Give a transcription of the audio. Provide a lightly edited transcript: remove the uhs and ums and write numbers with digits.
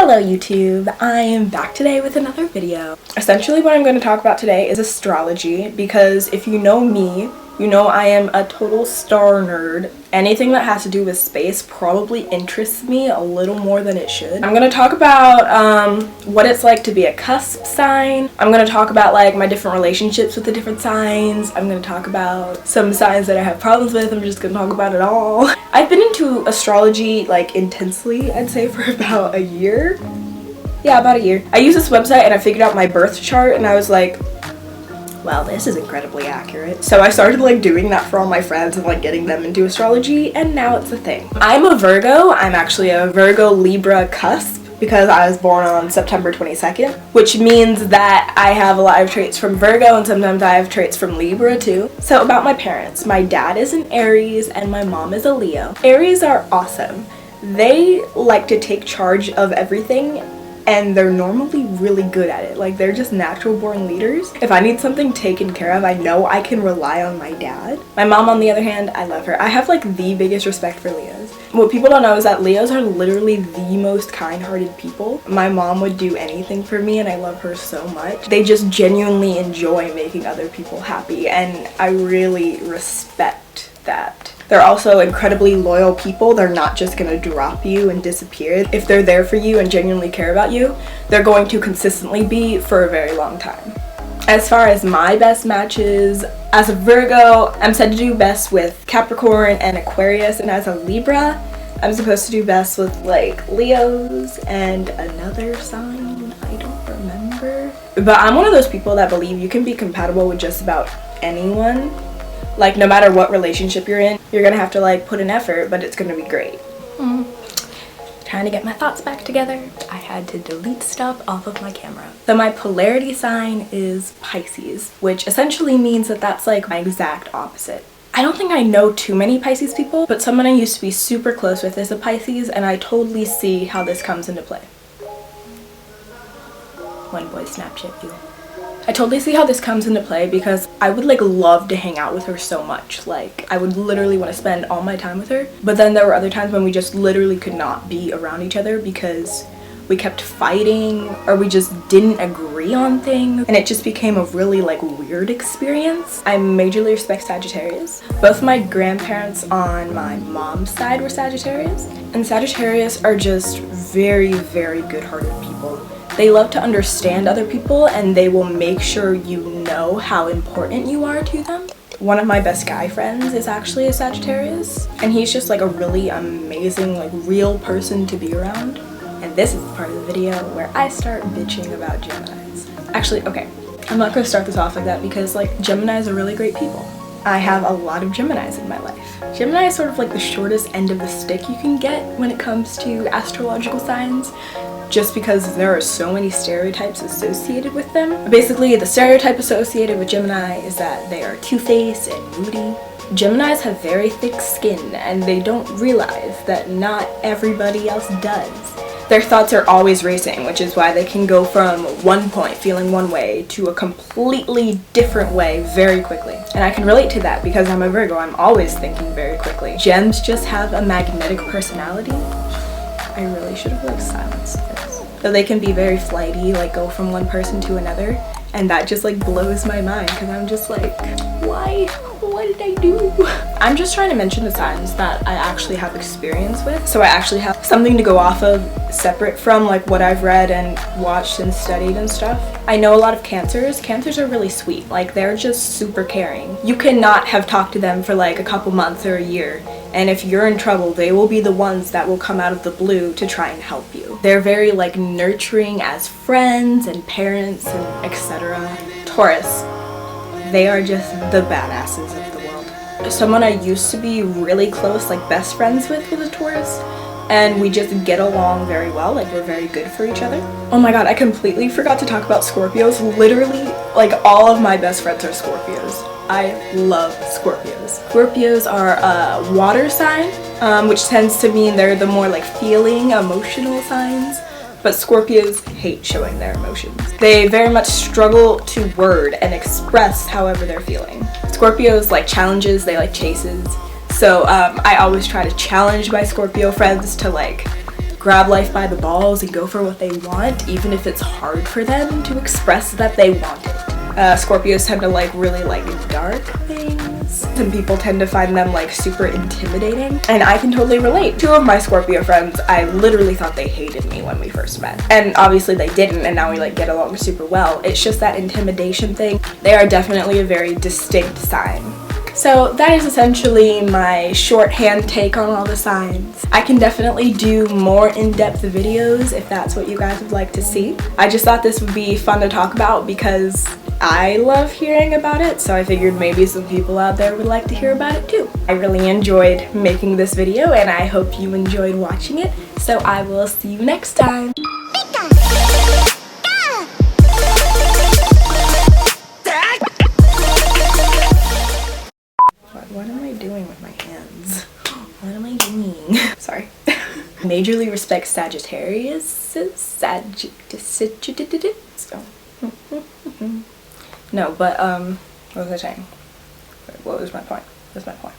Hello YouTube, I am back today with another video. Essentially what I'm going to talk about today is astrology, because if you know me, you know I am a total star nerd. Anything that has to do with space probably interests me a little more than it should. I'm going to talk about what it's like to be a cusp sign. I'm going to talk about like my different relationships with the different signs. I'm going to talk about some signs that I have problems with. I'm just going to talk about it all. I've been into astrology like intensely, I'd say, for about a year. Yeah, about a year. I used this website and I figured out my birth chart and I was like, wow, this is incredibly accurate. So I started like doing that for all my friends and like getting them into astrology, and now it's a thing. I'm a Virgo. I'm actually a Virgo Libra cusp because I was born on September 22nd, which means that I have a lot of traits from Virgo and sometimes I have traits from Libra too. So about my parents, my dad is an Aries and my mom is a Leo. Aries are awesome. They like to take charge of everything and they're normally really good at it. Like, they're just natural born leaders. If I need something taken care of, I know I can rely on my dad. My mom, on the other hand, I love her. I have like the biggest respect for Leos. What people don't know is that Leos are literally the most kind-hearted people. My mom would do anything for me and I love her so much. They just genuinely enjoy making other people happy, and I really respect that. They're also incredibly loyal people. They're not just gonna drop you and disappear. If they're there for you and genuinely care about you, they're going to consistently be for a very long time. As far as my best matches, as a Virgo, I'm said to do best with Capricorn and Aquarius, and as a Libra, I'm supposed to do best with like Leos and another sign, I don't remember. But I'm one of those people that believe you can be compatible with just about anyone. Like, no matter what relationship you're in, you're gonna have to like put an effort, but it's gonna be great. Trying to get my thoughts back together. I had to delete stuff off of my camera. So my polarity sign is Pisces, which essentially means that that's like my exact opposite. I don't think I know too many Pisces people, but someone I used to be super close with is a Pisces, and I totally see how this comes into play. One boy Snapchat you. I totally see how this comes into play because I would like love to hang out with her so much. Like, I would literally want to spend all my time with her. But then there were other times when we just literally could not be around each other because we kept fighting or we just didn't agree on things, and it just became a really like weird experience. I majorly respect Sagittarius. Both my grandparents on my mom's side were Sagittarius, and Sagittarius are just very, very good-hearted people. They love to understand other people and they will make sure you know how important you are to them. One of my best guy friends is actually a Sagittarius, and he's just like a really amazing, like real person to be around. And this is the part of the video where I start bitching about Geminis. Actually, okay, I'm not gonna start this off like that because like Geminis are really great people. I have a lot of Geminis in my life. Gemini is sort of like the shortest end of the stick you can get when it comes to astrological signs, just because there are so many stereotypes associated with them. Basically, the stereotype associated with Gemini is that they are two-faced and moody. Geminis have very thick skin and they don't realize that not everybody else does. Their thoughts are always racing, which is why they can go from one point feeling one way to a completely different way very quickly. And I can relate to that because I'm a Virgo. I'm always thinking very quickly. Gems just have a magnetic personality. I really should have like silenced this. So they can be very flighty, like go from one person to another, and that just like blows my mind because I'm just like, why? What did I do? I'm just trying to mention the signs that I actually have experience with, so I actually have something to go off of separate from like what I've read and watched and studied and stuff. I know a lot of Cancers. Cancers are really sweet. Like, they're just super caring. You cannot have talked to them for like a couple months or a year, and if you're in trouble, they will be the ones that will come out of the blue to try and help you. They're very like nurturing as friends and parents and etc. Taurus, they are just the badasses of the world. Someone I used to be really close, like best friends with, was a Taurus, and we just get along very well. Like, we're very good for each other. Oh my god, I completely forgot to talk about Scorpios. Literally, like all of my best friends are Scorpios. I love Scorpios. Scorpios are a water sign, which tends to mean they're the more like feeling, emotional signs. But Scorpios hate showing their emotions. They very much struggle to word and express however they're feeling. Scorpios like challenges, they like chases. So I always try to challenge my Scorpio friends to like grab life by the balls and go for what they want, even if it's hard for them to express that they want it. Scorpios tend to like really like dark things, and people tend to find them like super intimidating, and I can totally relate. Two of my Scorpio friends, I literally thought they hated me when we first met, and obviously they didn't, and now we like get along super well. It's just that intimidation thing. They are definitely a very distinct sign. So that is essentially my shorthand take on all the signs. I can definitely do more in-depth videos if that's what you guys would like to see. I just thought this would be fun to talk about because I love hearing about it, so I figured maybe some people out there would like to hear about it too. I really enjoyed making this video, and I hope you enjoyed watching it, so I will see you next time. What am I doing with my hands? What am I doing? Sorry. Majorly respect Sagittarius. No, but what was I saying? What was my point? What's my point?